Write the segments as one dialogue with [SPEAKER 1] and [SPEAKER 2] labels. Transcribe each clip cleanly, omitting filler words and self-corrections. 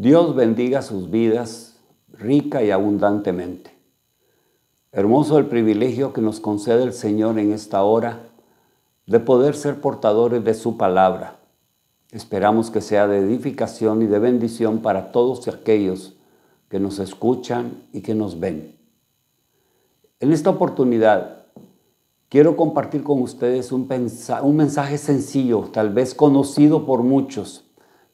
[SPEAKER 1] Dios bendiga sus vidas rica y abundantemente. Hermoso el privilegio que nos concede el Señor en esta hora de poder ser portadores de su palabra. Esperamos que sea de edificación y de bendición para todos aquellos que nos escuchan y que nos ven. En esta oportunidad quiero compartir con ustedes un mensaje sencillo, tal vez conocido por muchos,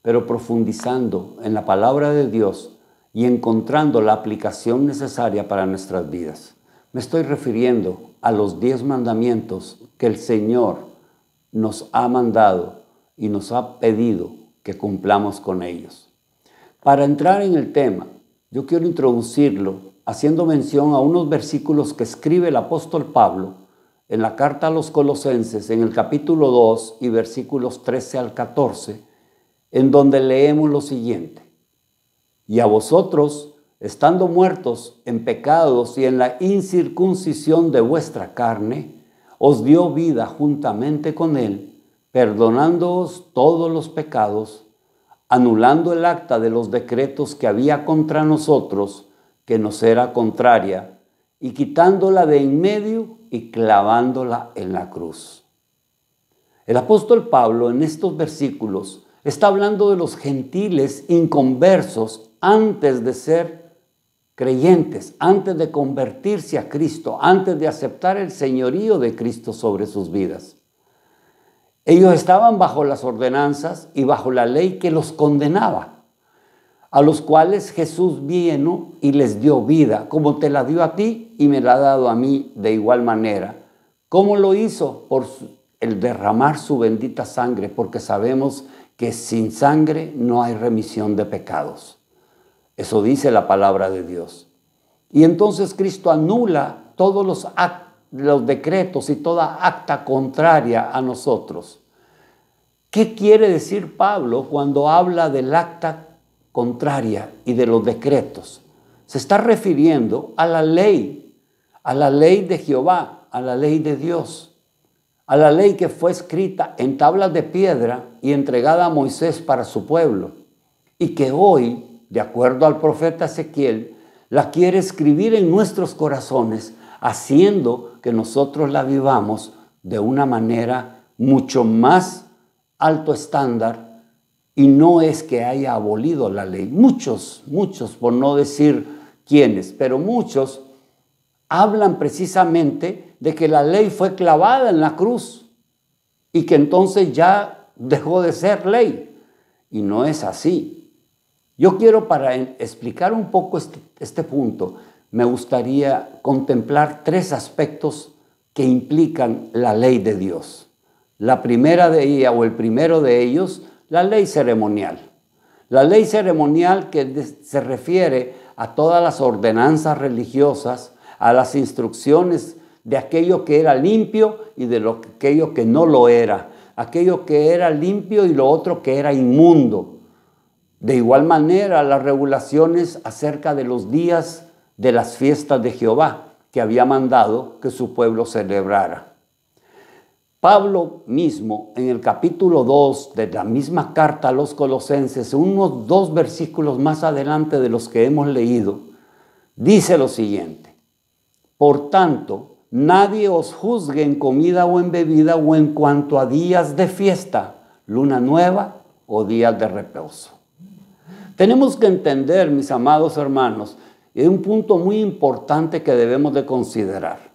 [SPEAKER 1] pero profundizando en la palabra de Dios y encontrando la aplicación necesaria para nuestras vidas. Me estoy refiriendo a los 10 mandamientos que el Señor nos ha mandado y nos ha pedido que cumplamos con ellos. Para entrar en el tema, yo quiero introducirlo haciendo mención a unos versículos que escribe el apóstol Pablo en la carta a los Colosenses, en el capítulo 2 y versículos 13 al 14, en donde leemos lo siguiente: y a vosotros, estando muertos en pecados y en la incircuncisión de vuestra carne, os dio vida juntamente con él, perdonándoos todos los pecados, anulando el acta de los decretos que había contra nosotros, que nos era contraria, y quitándola de en medio y clavándola en la cruz. El apóstol Pablo en estos versículos está hablando de los gentiles inconversos antes de ser creyentes, antes de convertirse a Cristo, antes de aceptar el señorío de Cristo sobre sus vidas. Ellos estaban bajo las ordenanzas y bajo la ley que los condenaba, a los cuales Jesús vino y les dio vida, como te la dio a ti y me la ha dado a mí de igual manera. ¿Cómo lo hizo? Por el derramar su bendita sangre, porque sabemos que sin sangre no hay remisión de pecados. Eso dice la palabra de Dios. Y entonces Cristo anula todos los decretos y toda acta contraria a nosotros. ¿Qué quiere decir Pablo cuando habla del acta contraria y de los decretos? Se está refiriendo a la ley de Jehová, a la ley de Dios, a la ley que fue escrita en tablas de piedra y entregada a Moisés para su pueblo, y que hoy, de acuerdo al profeta Ezequiel, la quiere escribir en nuestros corazones, haciendo que nosotros la vivamos de una manera mucho más alto estándar. Y no es que haya abolido la ley. Muchos, por no decir quiénes, pero muchos hablan precisamente de que la ley fue clavada en la cruz y que entonces ya dejó de ser ley. Y no es así. Yo quiero, para explicar un poco este punto, me gustaría contemplar 3 aspectos que implican la ley de Dios. La primera de ellas, o el primero de ellos, la ley ceremonial. La ley ceremonial que se refiere a todas las ordenanzas religiosas, a las instrucciones de aquello que era limpio y de aquello que no lo era, aquello que era limpio y lo otro que era inmundo. De igual manera, las regulaciones acerca de los días de las fiestas de Jehová, que había mandado que su pueblo celebrara. Pablo mismo, en el capítulo 2 de la misma carta a los Colosenses, unos 2 versículos más adelante de los que hemos leído, dice lo siguiente: por tanto, nadie os juzgue en comida o en bebida o en cuanto a días de fiesta, luna nueva o días de reposo. Tenemos que entender, mis amados hermanos, y es un punto muy importante que debemos de considerar.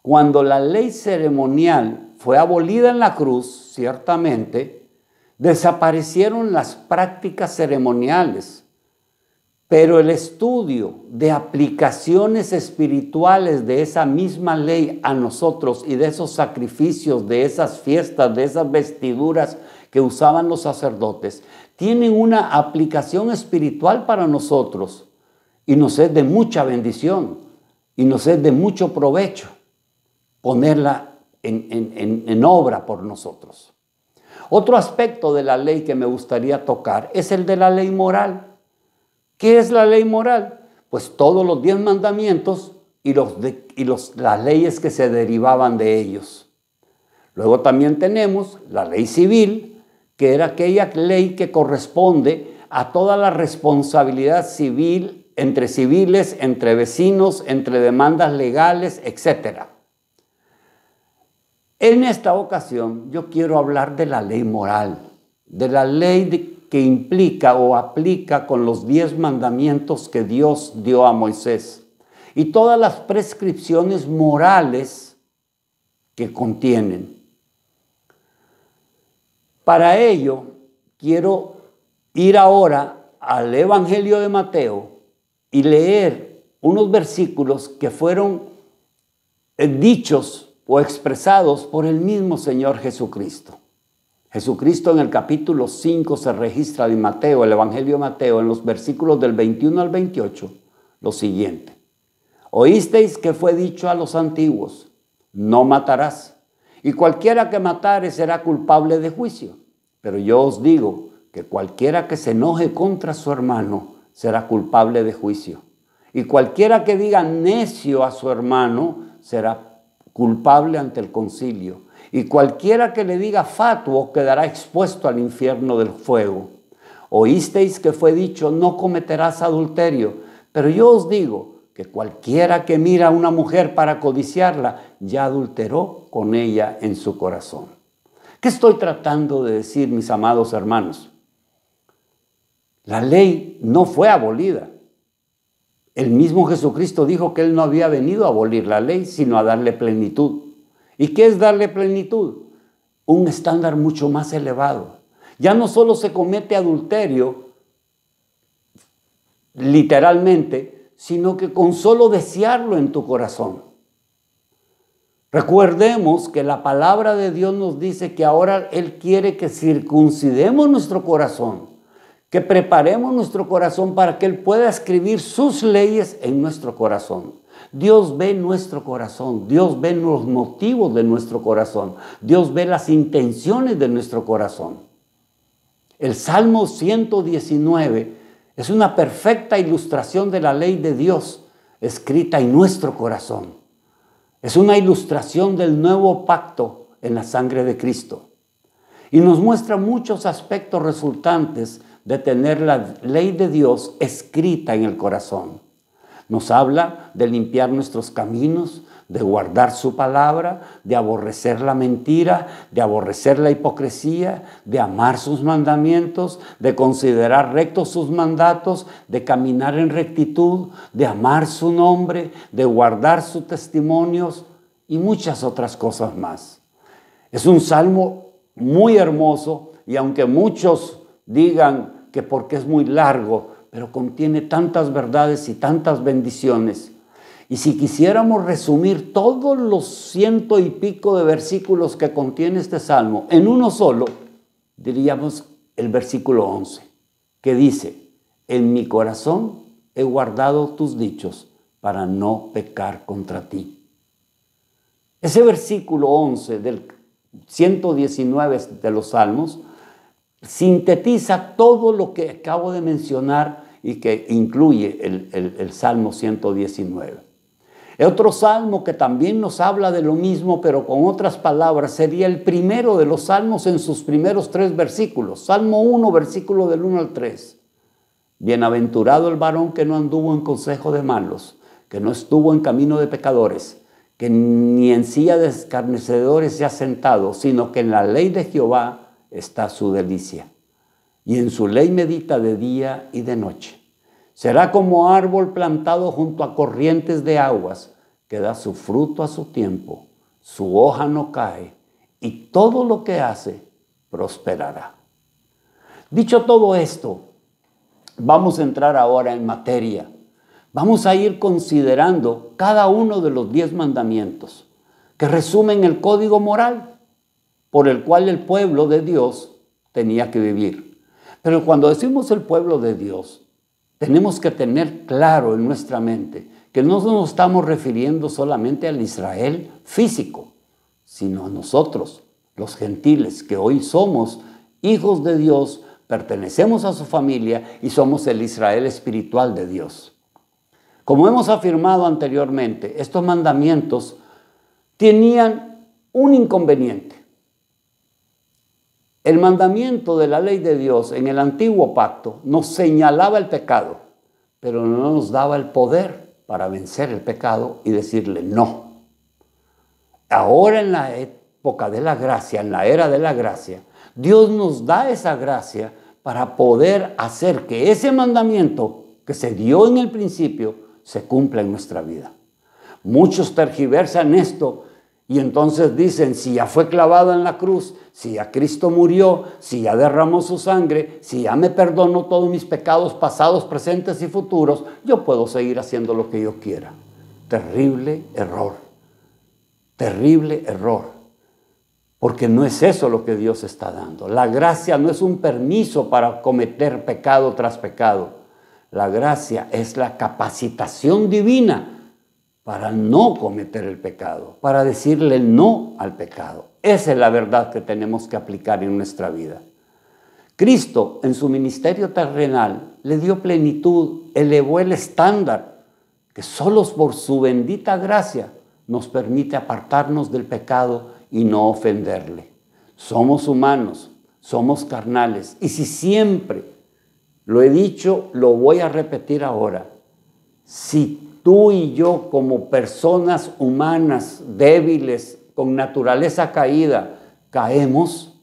[SPEAKER 1] Cuando la ley ceremonial fue abolida en la cruz, ciertamente, desaparecieron las prácticas ceremoniales, pero el estudio de aplicaciones espirituales de esa misma ley a nosotros y de esos sacrificios, de esas fiestas, de esas vestiduras que usaban los sacerdotes, tienen una aplicación espiritual para nosotros y nos es de mucha bendición y nos es de mucho provecho ponerla en obra por nosotros. Otro aspecto de la ley que me gustaría tocar es el de la ley moral. ¿Qué es la ley moral? Pues todos los 10 mandamientos y las leyes que se derivaban de ellos. Luego también tenemos la ley civil, que era aquella ley que corresponde a toda la responsabilidad civil, entre civiles, entre vecinos, entre demandas legales, etc. En esta ocasión yo quiero hablar de la ley moral, de la ley que implica o aplica con los 10 mandamientos que Dios dio a Moisés y todas las prescripciones morales que contienen. Para ello, quiero ir ahora al Evangelio de Mateo y leer unos versículos que fueron dichos o expresados por el mismo Señor Jesucristo. Jesucristo en el capítulo 5 se registra de Mateo, el Evangelio de Mateo, en los versículos del 21 al 28, lo siguiente. Oísteis que fue dicho a los antiguos, no matarás, y cualquiera que matare será culpable de juicio. Pero yo os digo que cualquiera que se enoje contra su hermano será culpable de juicio. Y cualquiera que diga necio a su hermano será culpable ante el concilio. Y cualquiera que le diga fatuo quedará expuesto al infierno del fuego. Oísteis que fue dicho, no cometerás adulterio. Pero yo os digo que cualquiera que mira a una mujer para codiciarla, ya adulteró con ella en su corazón. ¿Qué estoy tratando de decir, mis amados hermanos? La ley no fue abolida. El mismo Jesucristo dijo que Él no había venido a abolir la ley, sino a darle plenitud. ¿Y qué es darle plenitud? Un estándar mucho más elevado. Ya no solo se comete adulterio, literalmente, sino que con solo desearlo en tu corazón. Recuerdemos que la palabra de Dios nos dice que ahora Él quiere que circuncidemos nuestro corazón, que preparemos nuestro corazón para que Él pueda escribir sus leyes en nuestro corazón. Dios ve nuestro corazón, Dios ve los motivos de nuestro corazón, Dios ve las intenciones de nuestro corazón. El Salmo 119 es una perfecta ilustración de la ley de Dios escrita en nuestro corazón. Es una ilustración del nuevo pacto en la sangre de Cristo. Y nos muestra muchos aspectos resultantes de tener la ley de Dios escrita en el corazón. Nos habla de limpiar nuestros caminos, de guardar su palabra, de aborrecer la mentira, de aborrecer la hipocresía, de amar sus mandamientos, de considerar rectos sus mandatos, de caminar en rectitud, de amar su nombre, de guardar sus testimonios y muchas otras cosas más. Es un salmo muy hermoso y aunque muchos digan que porque es muy largo, pero contiene tantas verdades y tantas bendiciones. Y si quisiéramos resumir todos los 100 y pico de versículos que contiene este salmo en uno solo, diríamos el versículo 11, que dice, en mi corazón he guardado tus dichos para no pecar contra ti. Ese versículo 11 del 119 de los salmos sintetiza todo lo que acabo de mencionar y que incluye el Salmo 119. El otro salmo que también nos habla de lo mismo, pero con otras palabras, sería el primero de los salmos en sus primeros 3 versículos. Salmo 1, versículo del 1 al 3. Bienaventurado el varón que no anduvo en consejo de malos, que no estuvo en camino de pecadores, que ni en silla de escarnecedores se ha sentado, sino que en la ley de Jehová está su delicia. Y en su ley medita de día y de noche. Será como árbol plantado junto a corrientes de aguas, que da su fruto a su tiempo, su hoja no cae, y todo lo que hace prosperará. Dicho todo esto, vamos a entrar ahora en materia. Vamos a ir considerando cada uno de los 10 mandamientos, que resumen el código moral por el cual el pueblo de Dios tenía que vivir. Pero cuando decimos el pueblo de Dios, tenemos que tener claro en nuestra mente que no nos estamos refiriendo solamente al Israel físico, sino a nosotros, los gentiles, que hoy somos hijos de Dios, pertenecemos a su familia y somos el Israel espiritual de Dios. Como hemos afirmado anteriormente, estos mandamientos tenían un inconveniente. El mandamiento de la ley de Dios en el antiguo pacto nos señalaba el pecado, pero no nos daba el poder para vencer el pecado y decirle no. Ahora en la época de la gracia, en la era de la gracia, Dios nos da esa gracia para poder hacer que ese mandamiento que se dio en el principio se cumpla en nuestra vida. Muchos tergiversan esto y entonces dicen, si ya fue clavado en la cruz, si ya Cristo murió, si ya derramó su sangre, si ya me perdonó todos mis pecados pasados, presentes y futuros, yo puedo seguir haciendo lo que yo quiera. Terrible error. Terrible error. Porque no es eso lo que Dios está dando. La gracia no es un permiso para cometer pecado tras pecado. La gracia es la capacitación divina para no cometer el pecado, para decirle no al pecado. Esa es la verdad que tenemos que aplicar en nuestra vida. Cristo, en su ministerio terrenal, le dio plenitud, elevó el estándar, que solo por su bendita gracia nos permite apartarnos del pecado y no ofenderle. Somos humanos, somos carnales, y si siempre lo he dicho, lo voy a repetir ahora, si tú y yo como personas humanas, débiles, con naturaleza caída, caemos,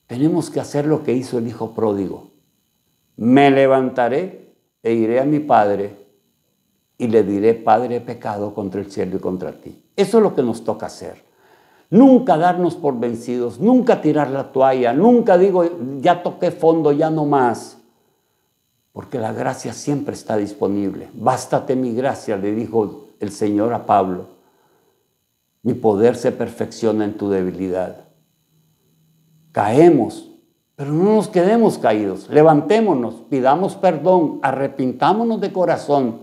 [SPEAKER 1] tenemos que hacer lo que hizo el hijo pródigo. Me levantaré e iré a mi padre y le diré, Padre, he pecado contra el cielo y contra ti. Eso es lo que nos toca hacer. Nunca darnos por vencidos, nunca tirar la toalla, nunca digo, ya toqué fondo, ya no más. Porque la gracia siempre está disponible. Bástate mi gracia, le dijo el Señor a Pablo. Mi poder se perfecciona en tu debilidad. Caemos, pero no nos quedemos caídos. Levantémonos, pidamos perdón, arrepintámonos de corazón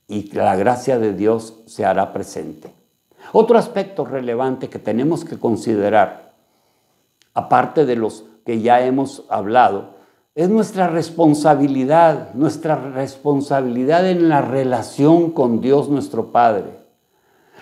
[SPEAKER 1] y la gracia de Dios se hará presente. Otro aspecto relevante que tenemos que considerar, aparte de los que ya hemos hablado, es nuestra responsabilidad en la relación con Dios nuestro Padre.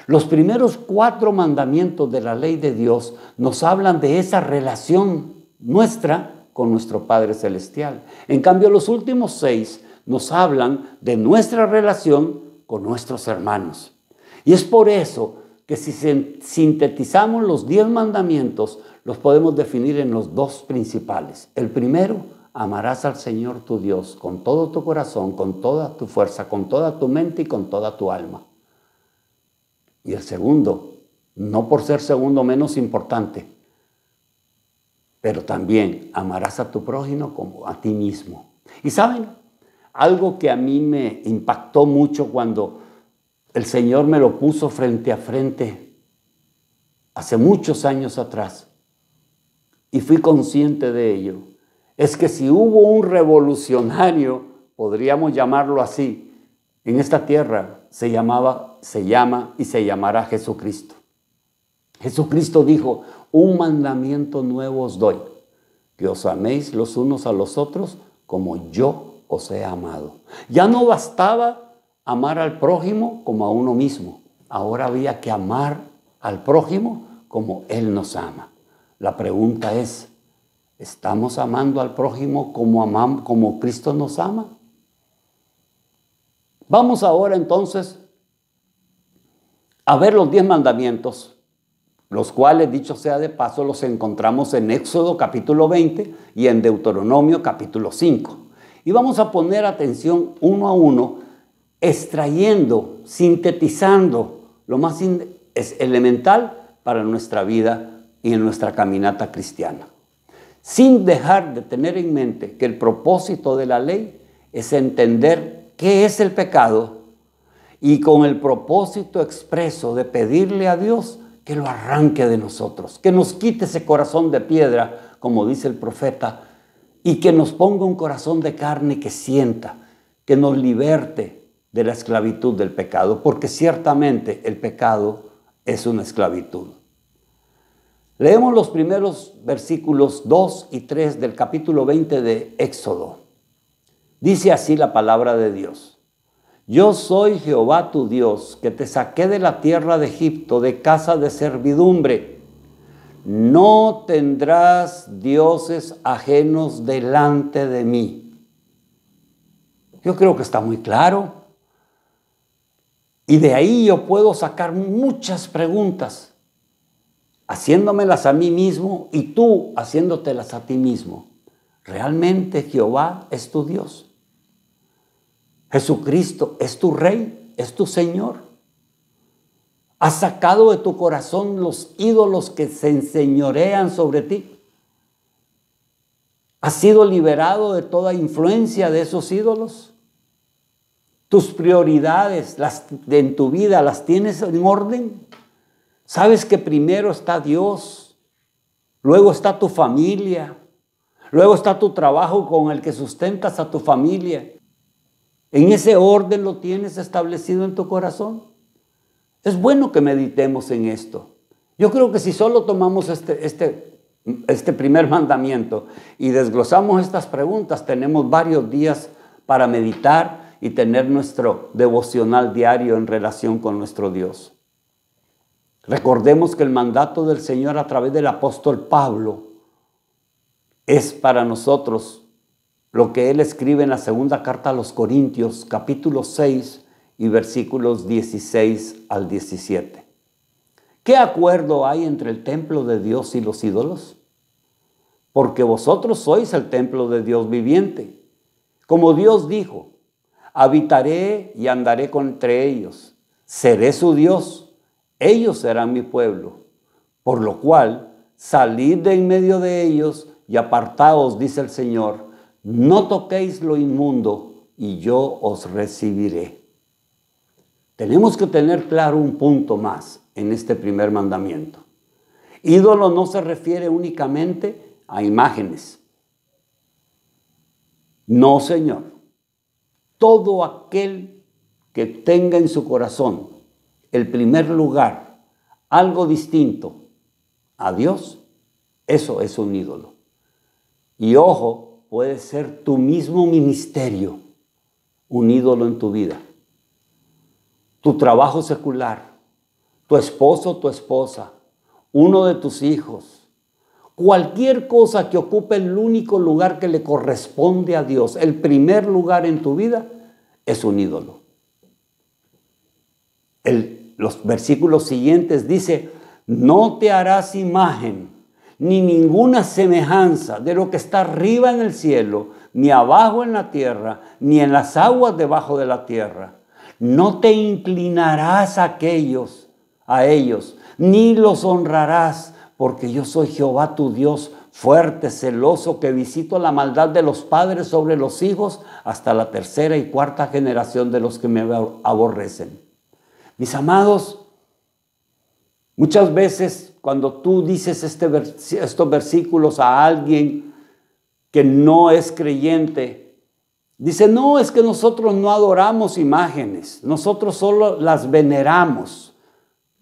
[SPEAKER 1] Los primeros 4 mandamientos de la ley de Dios nos hablan de esa relación nuestra con nuestro Padre Celestial. En cambio, los últimos 6 nos hablan de nuestra relación con nuestros hermanos. Y es por eso que si sintetizamos los 10 mandamientos, los podemos definir en los 2 principales. El primero, amarás al Señor tu Dios con todo tu corazón, con toda tu fuerza, con toda tu mente y con toda tu alma. Y el segundo, no por ser segundo menos importante, pero también amarás a tu prójimo como a ti mismo. Y ¿saben? Algo que a mí me impactó mucho cuando el Señor me lo puso frente a frente hace muchos años atrás y fui consciente de ello, es que si hubo un revolucionario, podríamos llamarlo así, en esta tierra se llama y se llamará Jesucristo. Jesucristo dijo, un mandamiento nuevo os doy, que os améis los unos a los otros como yo os he amado. Ya no bastaba amar al prójimo como a uno mismo. Ahora había que amar al prójimo como Él nos ama. La pregunta es, ¿estamos amando al prójimo como Cristo nos ama? Vamos ahora entonces a ver los 10 mandamientos, los cuales, dicho sea de paso, los encontramos en Éxodo capítulo 20 y en Deuteronomio capítulo 5. Y vamos a poner atención uno a uno, extrayendo, sintetizando lo más elemental para nuestra vida y en nuestra caminata cristiana. Sin dejar de tener en mente que el propósito de la ley es entender qué es el pecado y con el propósito expreso de pedirle a Dios que lo arranque de nosotros, que nos quite ese corazón de piedra, como dice el profeta, y que nos ponga un corazón de carne que sienta, que nos liberte de la esclavitud del pecado, porque ciertamente el pecado es una esclavitud. Leemos los primeros versículos 2 y 3 del capítulo 20 de Éxodo. Dice así la palabra de Dios. Yo soy Jehová tu Dios, que te saqué de la tierra de Egipto, de casa de servidumbre. no tendrás dioses ajenos delante de mí. Yo creo que está muy claro. Y de ahí yo puedo sacar muchas preguntas, haciéndomelas a mí mismo y tú haciéndotelas a ti mismo. ¿Realmente Jehová es tu Dios? ¿Jesucristo es tu Rey? ¿Es tu Señor? ¿Has sacado de tu corazón los ídolos que se enseñorean sobre ti? ¿Has sido liberado de toda influencia de esos ídolos? ¿Tus prioridades en tu vida las tienes en orden? ¿Sabes que primero está Dios? Luego está tu familia. Luego está tu trabajo con el que sustentas a tu familia. ¿En ese orden lo tienes establecido en tu corazón? Es bueno que meditemos en esto. Yo creo que si solo tomamos este primer mandamiento y desglosamos estas preguntas, tenemos varios días para meditar y tener nuestro devocional diario en relación con nuestro Dios. Recordemos que el mandato del Señor a través del apóstol Pablo es para nosotros lo que él escribe en la segunda carta a los Corintios, capítulo 6 y versículos 16 al 17. ¿Qué acuerdo hay entre el templo de Dios y los ídolos? Porque vosotros sois el templo de Dios viviente. Como Dios dijo, habitaré y andaré entre ellos, seré su Dios, ellos serán mi pueblo. Por lo cual, salid de en medio de ellos y apartaos, dice el Señor, no toquéis lo inmundo y yo os recibiré. Tenemos que tener claro un punto más en este primer mandamiento. Ídolo no se refiere únicamente a imágenes. No, Señor. Todo aquel que tenga en su corazón el primer lugar, algo distinto a Dios, eso es un ídolo. Y ojo, puede ser tu mismo ministerio un ídolo en tu vida. Tu trabajo secular, tu esposo o tu esposa, uno de tus hijos, cualquier cosa que ocupe el único lugar que le corresponde a Dios, el primer lugar en tu vida, es un ídolo. Los versículos siguientes dice, no te harás imagen ni ninguna semejanza de lo que está arriba en el cielo, ni abajo en la tierra, ni en las aguas debajo de la tierra. No te inclinarás a ellos, ni los honrarás, porque yo soy Jehová tu Dios, fuerte, celoso, que visito la maldad de los padres sobre los hijos hasta la tercera y cuarta generación de los que me aborrecen. Mis amados, muchas veces cuando tú dices estos versículos a alguien que no es creyente, dice, no, es que nosotros no adoramos imágenes, nosotros solo las veneramos.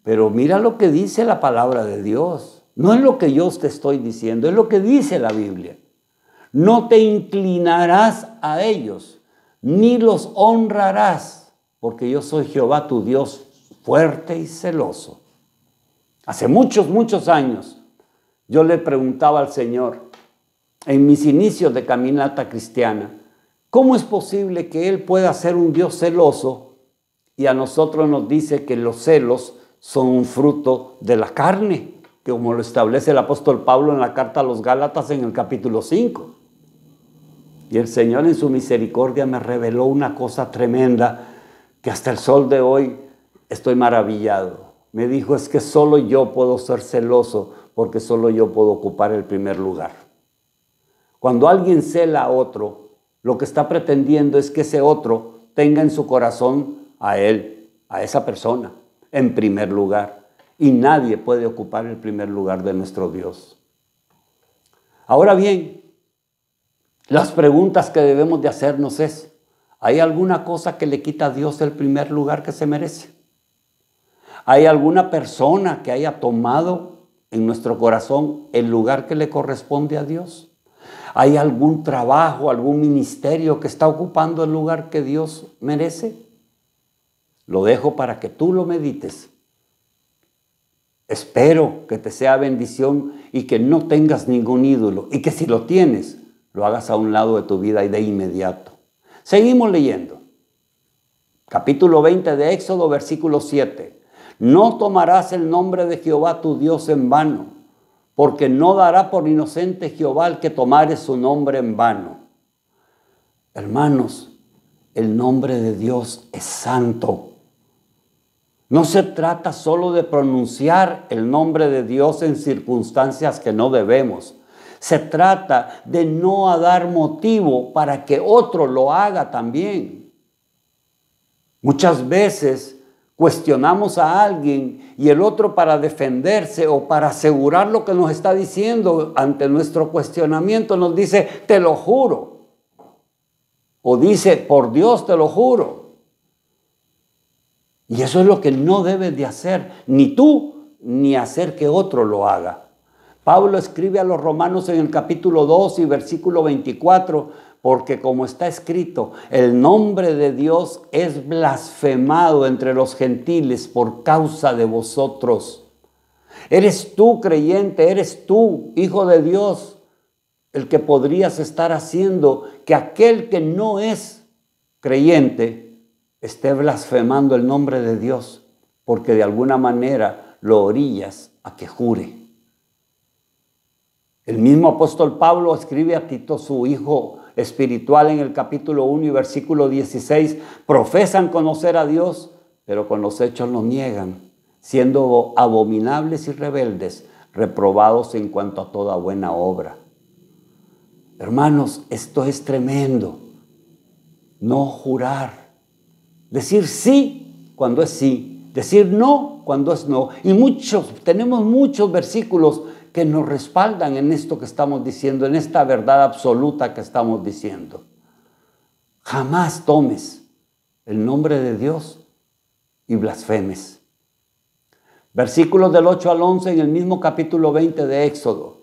[SPEAKER 1] Pero mira lo que dice la palabra de Dios. No es lo que yo te estoy diciendo, es lo que dice la Biblia. No te inclinarás a ellos, ni los honrarás, porque yo soy Jehová tu Dios, fuerte y celoso. Hace muchos, muchos años, yo le preguntaba al Señor, en mis inicios de caminata cristiana, ¿cómo es posible que Él pueda ser un Dios celoso y a nosotros nos dice que los celos son un fruto de la carne, que como lo establece el apóstol Pablo en la carta a los Gálatas en el capítulo 5? Y el Señor en su misericordia me reveló una cosa tremenda que hasta el sol de hoy estoy maravillado. Me dijo, es que solo yo puedo ser celoso porque solo yo puedo ocupar el primer lugar. Cuando alguien cela a otro, lo que está pretendiendo es que ese otro tenga en su corazón a él, a esa persona, en primer lugar. Y nadie puede ocupar el primer lugar de nuestro Dios. Ahora bien, las preguntas que debemos de hacernos es, ¿hay alguna cosa que le quita a Dios el primer lugar que se merece? ¿Hay alguna persona que haya tomado en nuestro corazón el lugar que le corresponde a Dios? ¿Hay algún trabajo, algún ministerio que está ocupando el lugar que Dios merece? Lo dejo para que tú lo medites. Espero que te sea bendición y que no tengas ningún ídolo y que si lo tienes, lo hagas a un lado de tu vida y de inmediato. Seguimos leyendo. Capítulo 20 de Éxodo, versículo 7. No tomarás el nombre de Jehová tu Dios en vano, porque no dará por inocente Jehová el que tomare su nombre en vano. Hermanos, el nombre de Dios es santo. No se trata solo de pronunciar el nombre de Dios en circunstancias que no debemos. Se trata de no dar motivo para que otro lo haga también. Muchas veces cuestionamos a alguien y el otro, para defenderse o para asegurar lo que nos está diciendo ante nuestro cuestionamiento, nos dice, te lo juro. O dice, por Dios te lo juro. Y eso es lo que no debes de hacer, ni tú, ni hacer que otro lo haga. Pablo escribe a los romanos en el capítulo 2 y versículo 24, porque como está escrito, el nombre de Dios es blasfemado entre los gentiles por causa de vosotros. Eres tú, creyente, eres tú, hijo de Dios, el que podrías estar haciendo que aquel que no es creyente esté blasfemando el nombre de Dios, porque de alguna manera lo orillas a que jure. El mismo apóstol Pablo escribe a Tito, su hijo espiritual, en el capítulo 1 y versículo 16, profesan conocer a Dios, pero con los hechos lo niegan, siendo abominables y rebeldes, reprobados en cuanto a toda buena obra. Hermanos, esto es tremendo. No jurar. Decir sí cuando es sí. Decir no cuando es no. Y tenemos muchos versículos que nos respaldan en esto que estamos diciendo, en esta verdad absoluta que estamos diciendo. Jamás tomes el nombre de Dios y blasfemes. Versículos del 8 al 11 en el mismo capítulo 20 de Éxodo.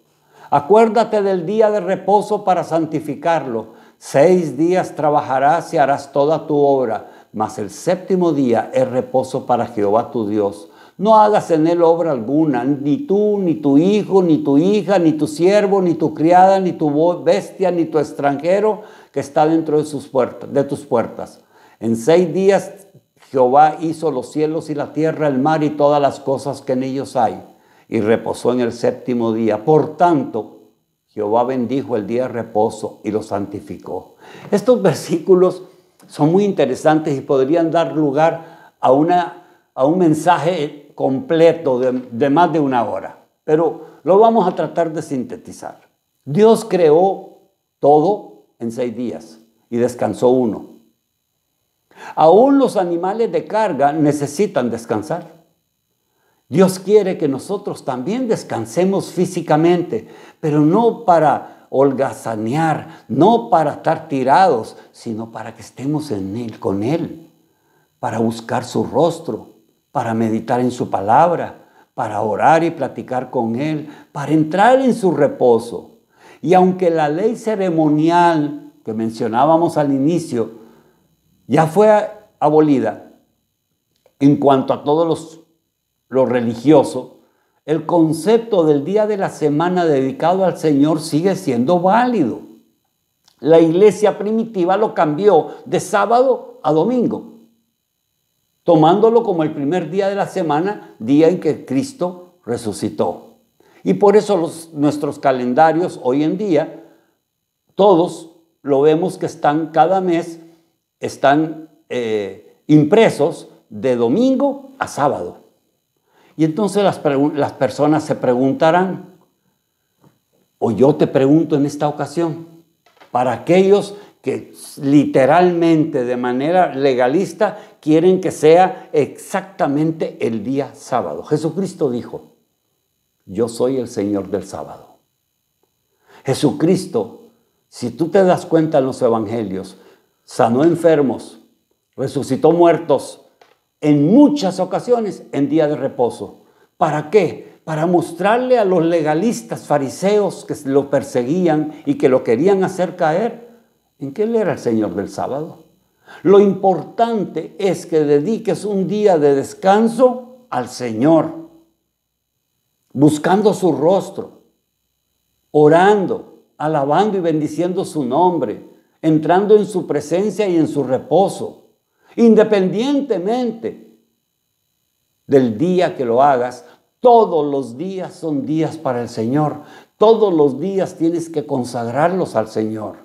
[SPEAKER 1] Acuérdate del día de reposo para santificarlo. 6 días trabajarás y harás toda tu obra, mas el séptimo día es reposo para Jehová tu Dios. No hagas en él obra alguna, ni tú, ni tu hijo, ni tu hija, ni tu siervo, ni tu criada, ni tu bestia, ni tu extranjero que está dentro de tus puertas. En 6 días Jehová hizo los cielos y la tierra, el mar y todas las cosas que en ellos hay, y reposó en el séptimo día. Por tanto, Jehová bendijo el día de reposo y lo santificó. Estos versículos son muy interesantes y podrían dar lugar a un mensaje completo de más de 1 hora. Pero lo vamos a tratar de sintetizar. Dios creó todo en 6 días y descansó 1. Aún los animales de carga necesitan descansar. Dios quiere que nosotros también descansemos físicamente, pero no para holgazanear, no para estar tirados, sino para que estemos en Él, con Él, para buscar su rostro, para meditar en su palabra, para orar y platicar con Él, para entrar en su reposo. Y aunque la ley ceremonial que mencionábamos al inicio ya fue abolida en cuanto a todos lo religioso, el concepto del día de la semana dedicado al Señor sigue siendo válido. La iglesia primitiva lo cambió de sábado a domingo, tomándolo como el primer día de la semana, día en que Cristo resucitó. Y por eso nuestros calendarios hoy en día, todos lo vemos que están cada mes, están impresos de domingo a sábado. Y entonces las personas se preguntarán, o yo te pregunto en esta ocasión, para aquellos que literalmente, de manera legalista, quieren que sea exactamente el día sábado. Jesucristo dijo, yo soy el Señor del sábado. Jesucristo, si tú te das cuenta en los evangelios, sanó enfermos, resucitó muertos en muchas ocasiones en día de reposo. ¿Para qué? Para mostrarle a los legalistas fariseos que lo perseguían y que lo querían hacer caer en que Él era el Señor del sábado. Lo importante es que dediques un día de descanso al Señor. buscando su rostro, orando, alabando y bendiciendo su nombre, entrando en su presencia y en su reposo, independientemente del día que lo hagas. Todos los días son días para el Señor. Todos los días tienes que consagrarlos al Señor.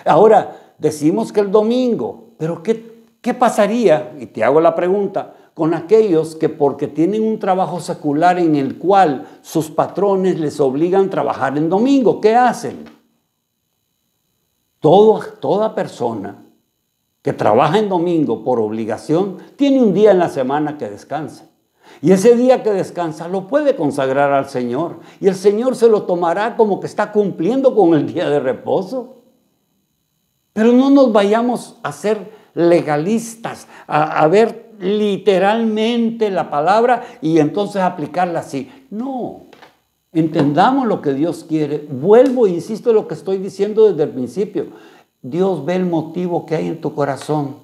[SPEAKER 1] Ahora, decimos que el domingo, pero ¿qué pasaría? Y te hago la pregunta, con aquellos que porque tienen un trabajo secular en el cual sus patrones les obligan a trabajar en domingo, ¿qué hacen? Toda persona que trabaja en domingo por obligación tiene un día en la semana que descansa. Y ese día que descansa lo puede consagrar al Señor. Y el Señor se lo tomará como que está cumpliendo con el día de reposo. Pero no nos vayamos a ser legalistas, a ver literalmente la palabra y entonces aplicarla así. No, entendamos lo que Dios quiere. Vuelvo e insisto en lo que estoy diciendo desde el principio. Dios ve el motivo que hay en tu corazón.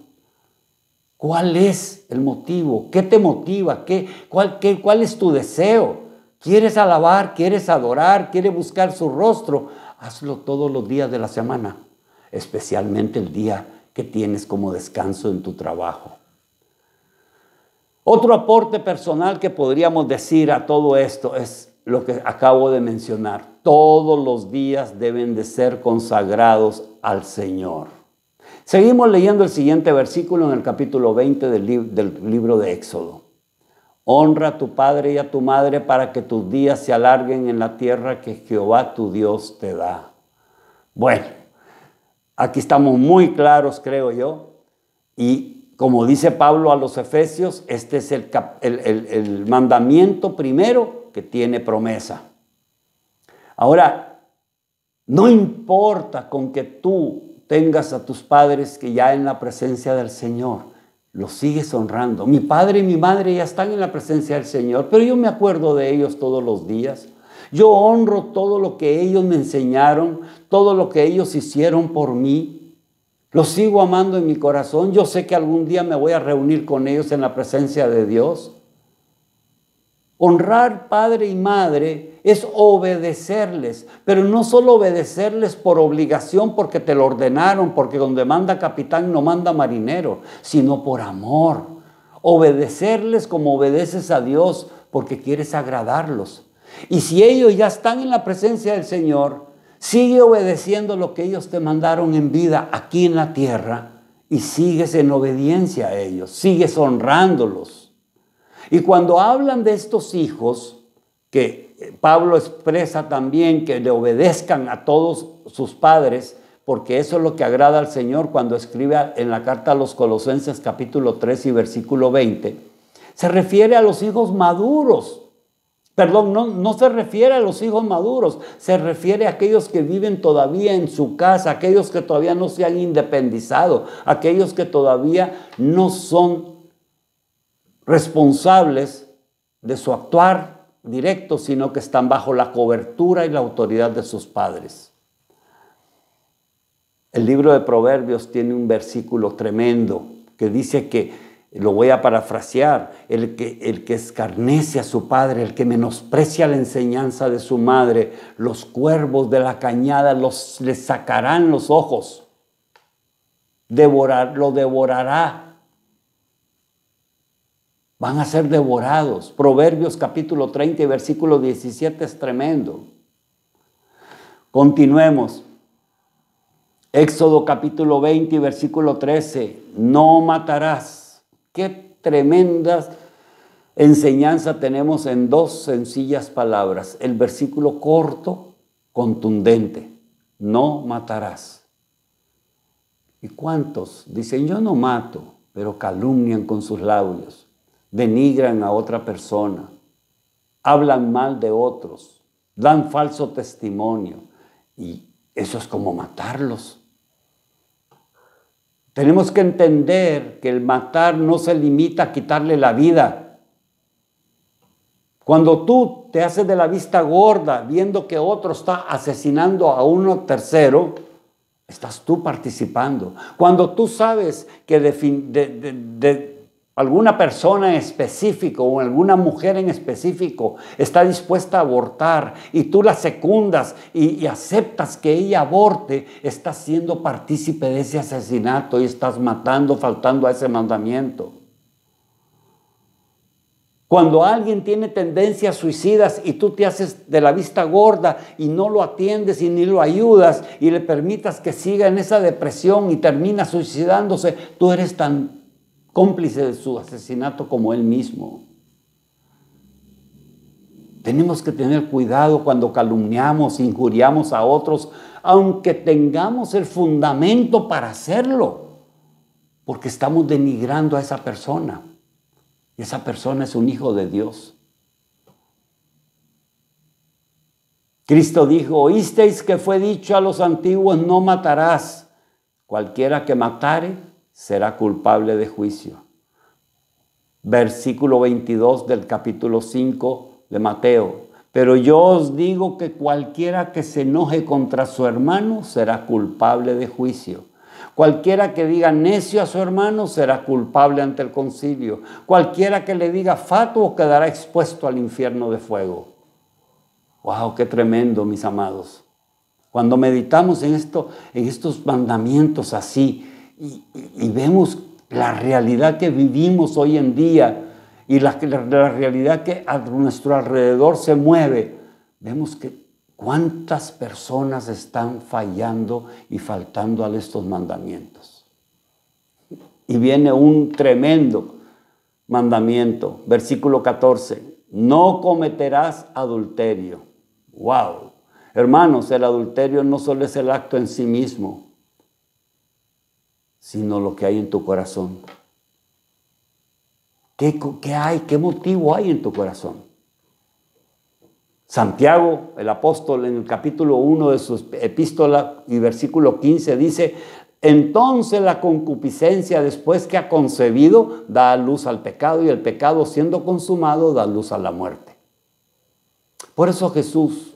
[SPEAKER 1] ¿Cuál es el motivo? ¿Qué te motiva? ¿Cuál es tu deseo? ¿Quieres alabar? ¿Quieres adorar? ¿Quieres buscar su rostro? Hazlo todos los días de la semana, especialmente el día que tienes como descanso en tu trabajo. Otro aporte personal que podríamos decir a todo esto es lo que acabo de mencionar. Todos los días deben de ser consagrados al Señor. Seguimos leyendo el siguiente versículo en el capítulo 20 del libro de Éxodo. Honra a tu padre y a tu madre para que tus días se alarguen en la tierra que Jehová tu Dios te da. Bueno, aquí estamos muy claros, creo yo. Y como dice Pablo a los Efesios, este es el mandamiento primero que tiene promesa. Ahora, no importa con que tú tengas a tus padres que ya en la presencia del Señor, los sigues honrando. Mi padre y mi madre ya están en la presencia del Señor, pero yo me acuerdo de ellos todos los días. Yo honro todo lo que ellos me enseñaron, todo lo que ellos hicieron por mí. Los sigo amando en mi corazón. Yo sé que algún día me voy a reunir con ellos en la presencia de Dios. Honrar padre y madre es obedecerles, pero no solo obedecerles por obligación porque te lo ordenaron, porque donde manda capitán no manda marinero, sino por amor. Obedecerles como obedeces a Dios porque quieres agradarlos. Y si ellos ya están en la presencia del Señor, sigue obedeciendo lo que ellos te mandaron en vida aquí en la tierra y sigues en obediencia a ellos, sigues honrándolos. Y cuando hablan de estos hijos, que Pablo expresa también que le obedezcan a todos sus padres, porque eso es lo que agrada al Señor cuando escribe en la carta a los Colosenses capítulo 3 y versículo 20, se refiere a los hijos maduros. Perdón, no se refiere a los hijos maduros, se refiere a aquellos que viven todavía en su casa, aquellos que todavía no se han independizado, aquellos que todavía no son responsables de su actuar directo, sino que están bajo la cobertura y la autoridad de sus padres. El libro de Proverbios tiene un versículo tremendo que dice que, lo voy a parafrasear, el que escarnece a su padre, el que menosprecia la enseñanza de su madre, los cuervos de la cañada le sacarán los ojos, lo devorará. Van a ser devorados. Proverbios capítulo 30 y versículo 17 es tremendo. Continuemos. Éxodo capítulo 20 y versículo 13. No matarás. Qué tremendas enseñanza tenemos en dos sencillas palabras. El versículo corto, contundente. No matarás. ¿Y cuántos dicen yo no mato, pero calumnian con sus labios? Denigran a otra persona, hablan mal de otros, dan falso testimonio y eso es como matarlos. Tenemos que entender que el matar no se limita a quitarle la vida. Cuando tú te haces de la vista gorda viendo que otro está asesinando a uno tercero, estás tú participando. Cuando tú sabes que alguna persona en específico o alguna mujer en específico está dispuesta a abortar y tú la secundas y aceptas que ella aborte, estás siendo partícipe de ese asesinato y estás matando, faltando a ese mandamiento. Cuando alguien tiene tendencias suicidas y tú te haces de la vista gorda y no lo atiendes y ni lo ayudas y le permitas que siga en esa depresión y termina suicidándose, tú eres tan cómplice de su asesinato como él mismo. Tenemos que tener cuidado cuando calumniamos, injuriamos a otros, aunque tengamos el fundamento para hacerlo, porque estamos denigrando a esa persona. Y esa persona es un hijo de Dios. Cristo dijo, oísteis que fue dicho a los antiguos, no matarás. Cualquiera que matare será culpable de juicio. Versículo 22 del capítulo 5 de Mateo. Pero yo os digo que cualquiera que se enoje contra su hermano será culpable de juicio. Cualquiera que diga necio a su hermano será culpable ante el concilio. Cualquiera que le diga fatuo quedará expuesto al infierno de fuego. ¡Wow! ¡Qué tremendo, mis amados! Cuando meditamos en estos mandamientos así y vemos la realidad que vivimos hoy en día y la realidad que a nuestro alrededor se mueve, vemos que ¿cuántas personas están fallando y faltando a estos mandamientos? Y viene un tremendo mandamiento, versículo 14. No cometerás adulterio. ¡Wow! Hermanos, el adulterio no solo es el acto en sí mismo, sino lo que hay en tu corazón. ¿Qué hay? ¿Qué motivo hay en tu corazón? Santiago, el apóstol, en el capítulo 1 de su epístola y versículo 15 dice, entonces la concupiscencia después que ha concebido da luz al pecado y el pecado siendo consumado da luz a la muerte. Por eso Jesús,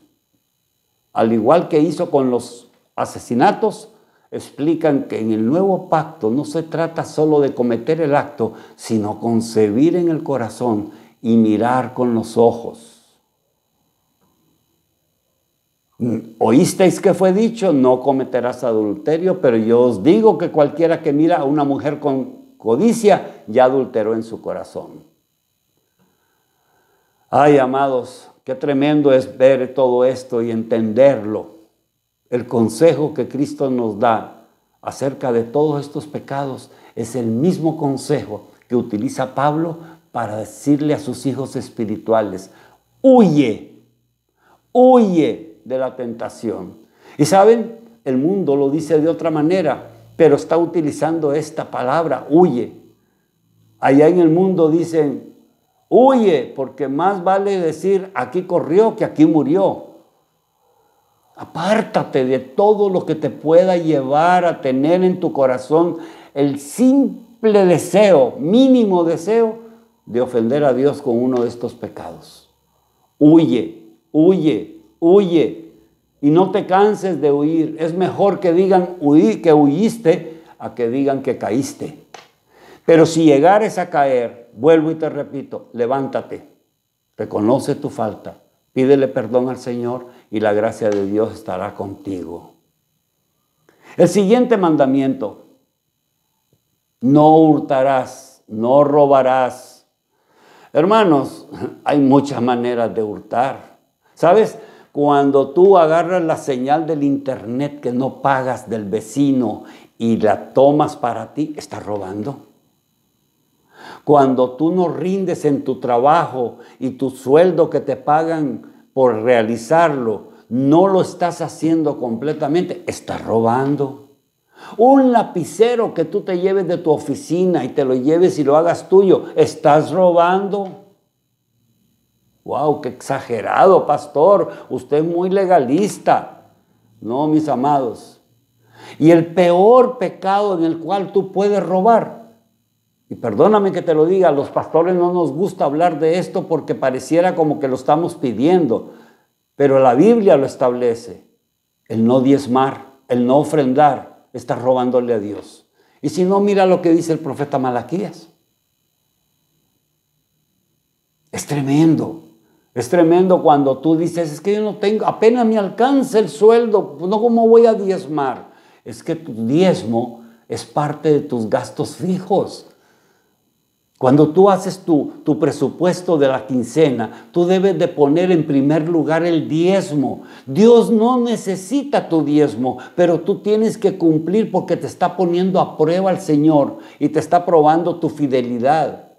[SPEAKER 1] al igual que hizo con los asesinatos, explican que en el nuevo pacto no se trata solo de cometer el acto, sino concebir en el corazón y mirar con los ojos. Oísteis que fue dicho, no cometerás adulterio, pero yo os digo que cualquiera que mira a una mujer con codicia, ya adulteró en su corazón. Ay, amados, qué tremendo es ver todo esto y entenderlo. El consejo que Cristo nos da acerca de todos estos pecados es el mismo consejo que utiliza Pablo para decirle a sus hijos espirituales, huye de la tentación. Y saben, el mundo lo dice de otra manera, pero está utilizando esta palabra, huye. Allá en el mundo dicen, huye, porque más vale decir aquí corrió que aquí murió. Apártate de todo lo que te pueda llevar a tener en tu corazón el simple deseo, mínimo deseo, de ofender a Dios con uno de estos pecados. Huye. Y no te canses de huir. Es mejor que digan que huiste a que digan que caíste. Pero si llegares a caer, vuelvo y te repito, levántate, reconoce tu falta, pídele perdón al Señor y la gracia de Dios estará contigo. El siguiente mandamiento, no hurtarás, no robarás. Hermanos, hay muchas maneras de hurtar. ¿Sabes? Cuando tú agarras la señal del internet que no pagas del vecino y la tomas para ti, estás robando. Cuando tú no rindes en tu trabajo y tu sueldo que te pagan por realizarlo, no lo estás haciendo completamente, estás robando. Un lapicero que tú te lleves de tu oficina y te lo lleves y lo hagas tuyo, estás robando. ¡Wow! ¡Qué exagerado, pastor! Usted es muy legalista. No, mis amados. Y el peor pecado en el cual tú puedes robar, y perdóname que te lo diga, a los pastores no nos gusta hablar de esto porque pareciera como que lo estamos pidiendo, pero la Biblia lo establece. El no diezmar, el no ofrendar, estás robándole a Dios. Y si no, mira lo que dice el profeta Malaquías. Es tremendo. Es tremendo cuando tú dices, es que yo no tengo, apenas me alcanza el sueldo, no, ¿cómo voy a diezmar? Es que tu diezmo es parte de tus gastos fijos. Cuando tú haces tu presupuesto de la quincena, tú debes de poner en primer lugar el diezmo. Dios no necesita tu diezmo, pero tú tienes que cumplir porque te está poniendo a prueba el Señor y te está probando tu fidelidad.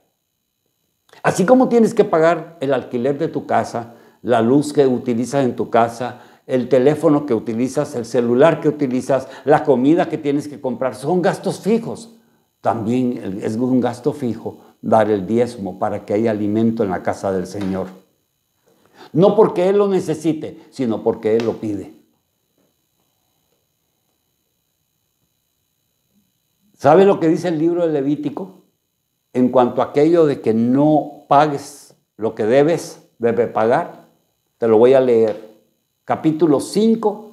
[SPEAKER 1] Así como tienes que pagar el alquiler de tu casa, la luz que utilizas en tu casa, el teléfono que utilizas, el celular que utilizas, la comida que tienes que comprar, son gastos fijos. También es un gasto fijo dar el diezmo para que haya alimento en la casa del Señor. No porque Él lo necesite, sino porque Él lo pide. ¿Sabe lo que dice el libro de Levítico? En cuanto a aquello de que no pagues lo que debes pagar, te lo voy a leer. Capítulo 5,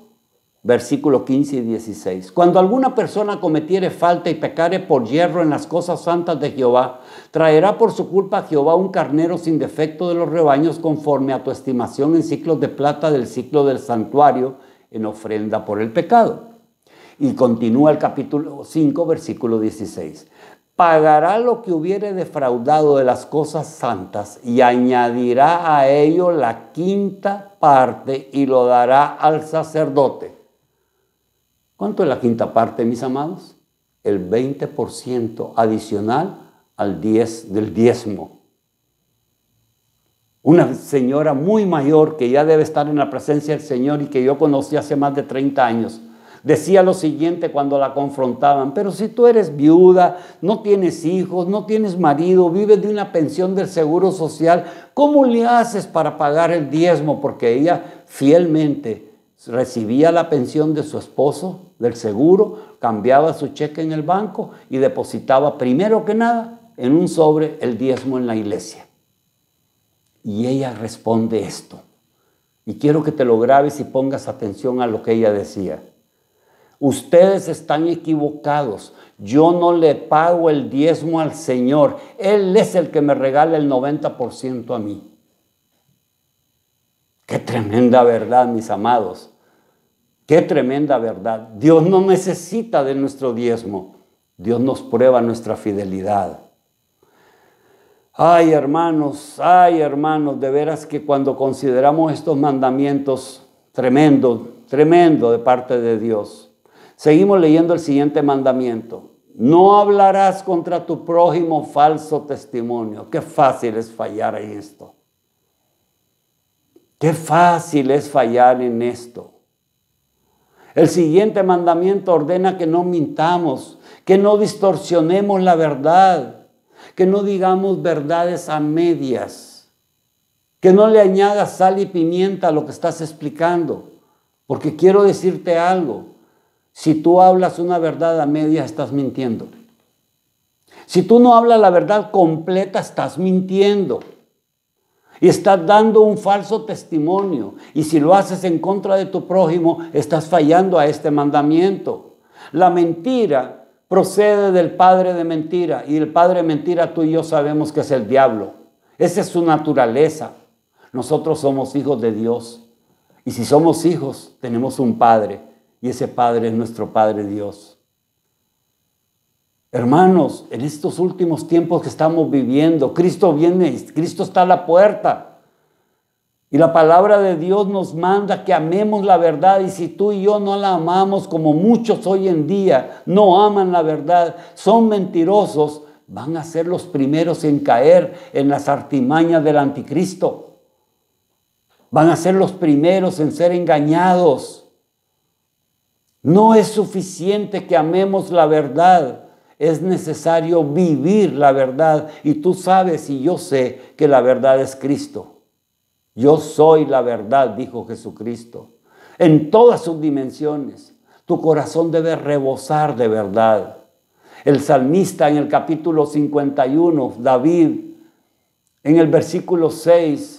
[SPEAKER 1] versículos 15 y 16. Cuando alguna persona cometiere falta y pecare por yerro en las cosas santas de Jehová, traerá por su culpa a Jehová un carnero sin defecto de los rebaños conforme a tu estimación en ciclos de plata del ciclo del santuario en ofrenda por el pecado. Y continúa el capítulo 5, versículo 16. Pagará lo que hubiere defraudado de las cosas santas y añadirá a ello la quinta parte y lo dará al sacerdote. ¿Cuánto es la quinta parte, mis amados? El 20% adicional del diezmo. Una señora muy mayor que ya debe estar en la presencia del Señor y que yo conocí hace más de 30 años, decía lo siguiente cuando la confrontaban: pero si tú eres viuda, no tienes hijos, no tienes marido, vives de una pensión del Seguro Social, ¿cómo le haces para pagar el diezmo? Porque ella fielmente recibía la pensión de su esposo, del seguro, cambiaba su cheque en el banco y depositaba primero que nada en un sobre el diezmo en la iglesia. Y ella responde esto, y quiero que te lo grabes y pongas atención a lo que ella decía: ustedes están equivocados. Yo no le pago el diezmo al Señor. Él es el que me regala el 90% a mí. Qué tremenda verdad, mis amados. Qué tremenda verdad. Dios no necesita de nuestro diezmo. Dios nos prueba nuestra fidelidad. Ay, hermanos, de veras que cuando consideramos estos mandamientos, tremendo de parte de Dios. Seguimos leyendo el siguiente mandamiento. No hablarás contra tu prójimo falso testimonio. Qué fácil es fallar en esto. Qué fácil es fallar en esto. El siguiente mandamiento ordena que no mintamos, que no distorsionemos la verdad, que no digamos verdades a medias, que no le añadas sal y pimienta a lo que estás explicando. Porque quiero decirte algo. Si tú hablas una verdad a medias, estás mintiendo. Si tú no hablas la verdad completa, estás mintiendo. Y estás dando un falso testimonio. Y si lo haces en contra de tu prójimo, estás fallando a este mandamiento. La mentira procede del padre de mentira. Y el padre de mentira, tú y yo sabemos que es el diablo. Esa es su naturaleza. Nosotros somos hijos de Dios. Y si somos hijos, tenemos un padre. Y ese Padre es nuestro Padre Dios. Hermanos, en estos últimos tiempos que estamos viviendo, Cristo viene, Cristo está a la puerta. Y la palabra de Dios nos manda que amemos la verdad. Y si tú y yo no la amamos, como muchos hoy en día no aman la verdad, son mentirosos, van a ser los primeros en caer en las artimañas del anticristo. Van a ser los primeros en ser engañados. No es suficiente que amemos la verdad, es necesario vivir la verdad. Y tú sabes y yo sé que la verdad es Cristo. Yo soy la verdad, dijo Jesucristo, en todas sus dimensiones. Tu corazón debe rebosar de verdad. El salmista en el capítulo 51, David, en el versículo 6,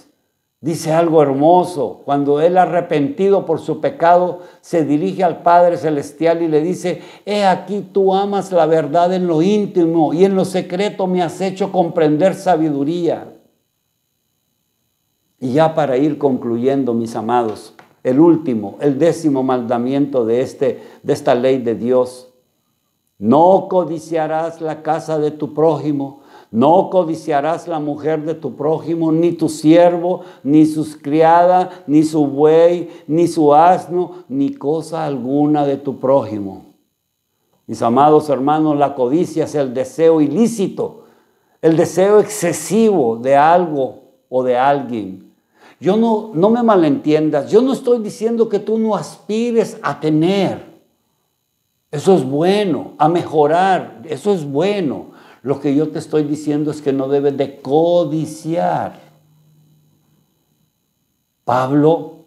[SPEAKER 1] dice algo hermoso. Cuando él, arrepentido por su pecado, se dirige al Padre Celestial y le dice: he aquí tú amas la verdad en lo íntimo y en lo secreto me has hecho comprender sabiduría. Y ya para ir concluyendo, mis amados, el último, el 10º mandamiento de esta ley de Dios. No codiciarás la casa de tu prójimo, no codiciarás la mujer de tu prójimo, ni tu siervo, ni sus criadas, ni su buey, ni su asno, ni cosa alguna de tu prójimo. Mis amados hermanos, la codicia es el deseo ilícito, el deseo excesivo de algo o de alguien. Yo no me malentiendas, yo no estoy diciendo que tú no aspires a tener. Eso es bueno, a mejorar, eso es bueno. Lo que yo te estoy diciendo es que no debes de codiciar. Pablo,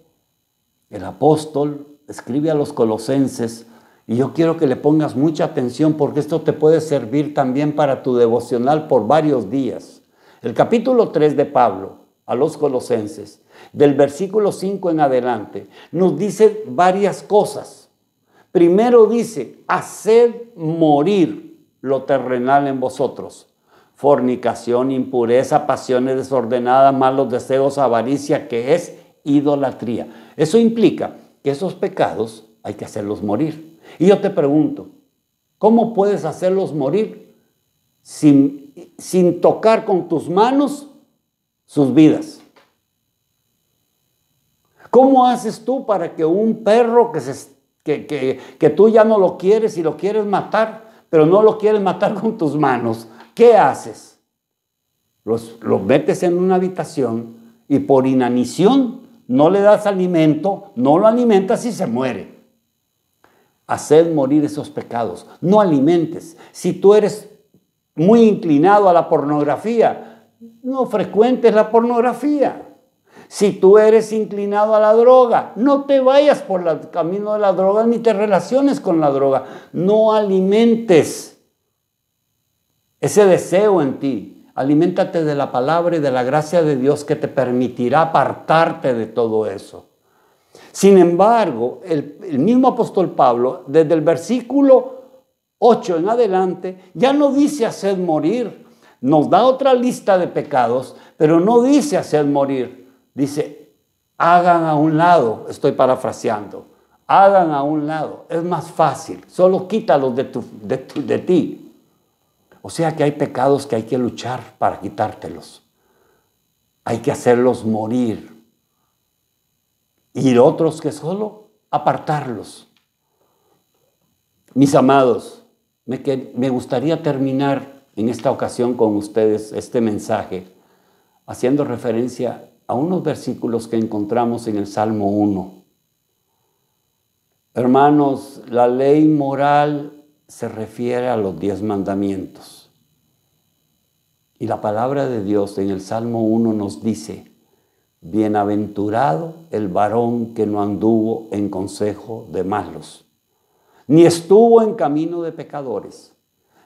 [SPEAKER 1] el apóstol, escribe a los colosenses, y yo quiero que le pongas mucha atención porque esto te puede servir también para tu devocional por varios días. El capítulo 3 de Pablo a los colosenses, del versículo 5 en adelante, nos dice varias cosas. Primero dice, haced morir lo terrenal en vosotros. Fornicación, impureza, pasiones desordenadas, malos deseos, avaricia, que es idolatría. Eso implica que esos pecados hay que hacerlos morir. Y yo te pregunto, ¿cómo puedes hacerlos morir sin tocar con tus manos sus vidas? ¿Cómo haces tú para que un perro que tú ya no lo quieres y lo quieres matar, pero no lo quieres matar con tus manos? ¿Qué haces? Los metes en una habitación y por inanición no le das alimento, no lo alimentas y se muere. Haced morir esos pecados, no alimentes. Si tú eres muy inclinado a la pornografía, no frecuentes la pornografía. Si tú eres inclinado a la droga, no te vayas por el camino de la droga ni te relaciones con la droga. No alimentes ese deseo en ti. Aliméntate de la palabra y de la gracia de Dios que te permitirá apartarte de todo eso. Sin embargo, el mismo apóstol Pablo, desde el versículo 8 en adelante, ya no dice haced morir. Nos da otra lista de pecados, pero no dice haced morir. Dice, hagan a un lado, estoy parafraseando, hagan a un lado, es más fácil, solo quítalos de ti. O sea que hay pecados que hay que luchar para quitártelos, hay que hacerlos morir, y otros que solo apartarlos. Mis amados, me gustaría terminar en esta ocasión con ustedes este mensaje, haciendo referencia a unos versículos que encontramos en el Salmo 1. Hermanos, la ley moral se refiere a los 10 mandamientos. Y la palabra de Dios en el Salmo 1 nos dice, bienaventurado el varón que no anduvo en consejo de malos, ni estuvo en camino de pecadores,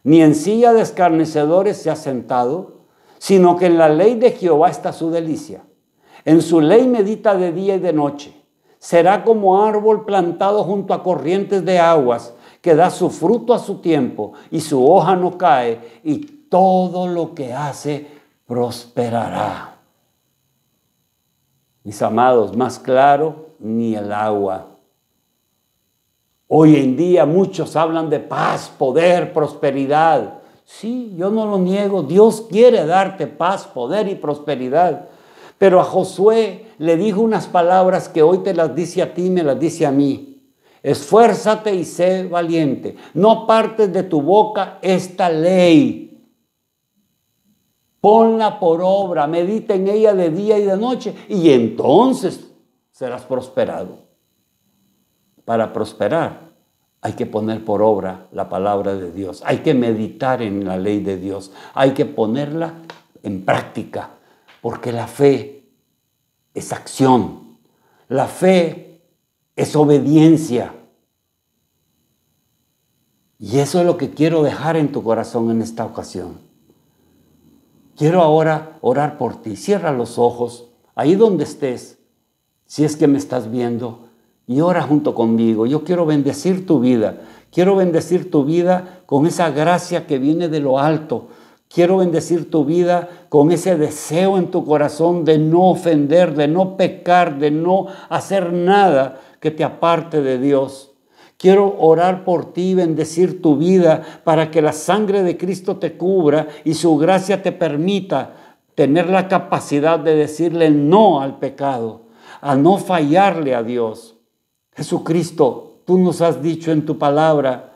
[SPEAKER 1] ni en silla de escarnecedores se ha sentado, sino que en la ley de Jehová está su delicia. En su ley medita de día y de noche. Será como árbol plantado junto a corrientes de aguas, que da su fruto a su tiempo y su hoja no cae, y todo lo que hace prosperará. Mis amados, más claro ni el agua. Hoy en día muchos hablan de paz, poder, prosperidad. Sí, yo no lo niego. Dios quiere darte paz, poder y prosperidad. Pero a Josué le dijo unas palabras que hoy te las dice a ti y me las dice a mí. Esfuérzate y sé valiente. No apartes de tu boca esta ley. Ponla por obra, medita en ella de día y de noche y entonces serás prosperado. Para prosperar hay que poner por obra la palabra de Dios. Hay que meditar en la ley de Dios. Hay que ponerla en práctica. Porque la fe es acción, la fe es obediencia. Y eso es lo que quiero dejar en tu corazón en esta ocasión. Quiero ahora orar por ti. Cierra los ojos, ahí donde estés, si es que me estás viendo, y ora junto conmigo. Yo quiero bendecir tu vida. Quiero bendecir tu vida con esa gracia que viene de lo alto, Quiero bendecir tu vida con ese deseo en tu corazón de no ofender, de no pecar, de no hacer nada que te aparte de Dios. Quiero orar por ti y bendecir tu vida para que la sangre de Cristo te cubra y su gracia te permita tener la capacidad de decirle no al pecado, a no fallarle a Dios. Jesucristo, tú nos has dicho en tu palabra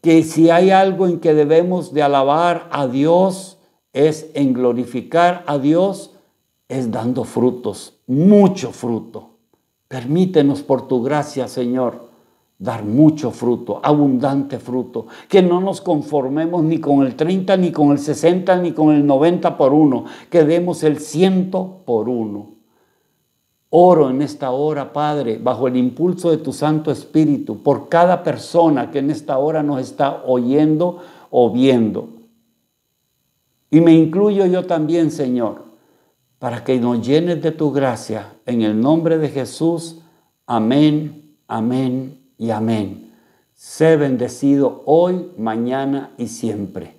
[SPEAKER 1] que si hay algo en que debemos de alabar a Dios, es en glorificar a Dios, es dando frutos, mucho fruto. Permítenos por tu gracia, Señor, dar mucho fruto, abundante fruto, que no nos conformemos ni con el 30, ni con el 60, ni con el 90 por 1, que demos el 100 por 1. Oro en esta hora, Padre, bajo el impulso de tu Santo Espíritu, por cada persona que en esta hora nos está oyendo o viendo. Y me incluyo yo también, Señor, para que nos llenes de tu gracia. En el nombre de Jesús, amén, amén y amén. Sé bendecido hoy, mañana y siempre.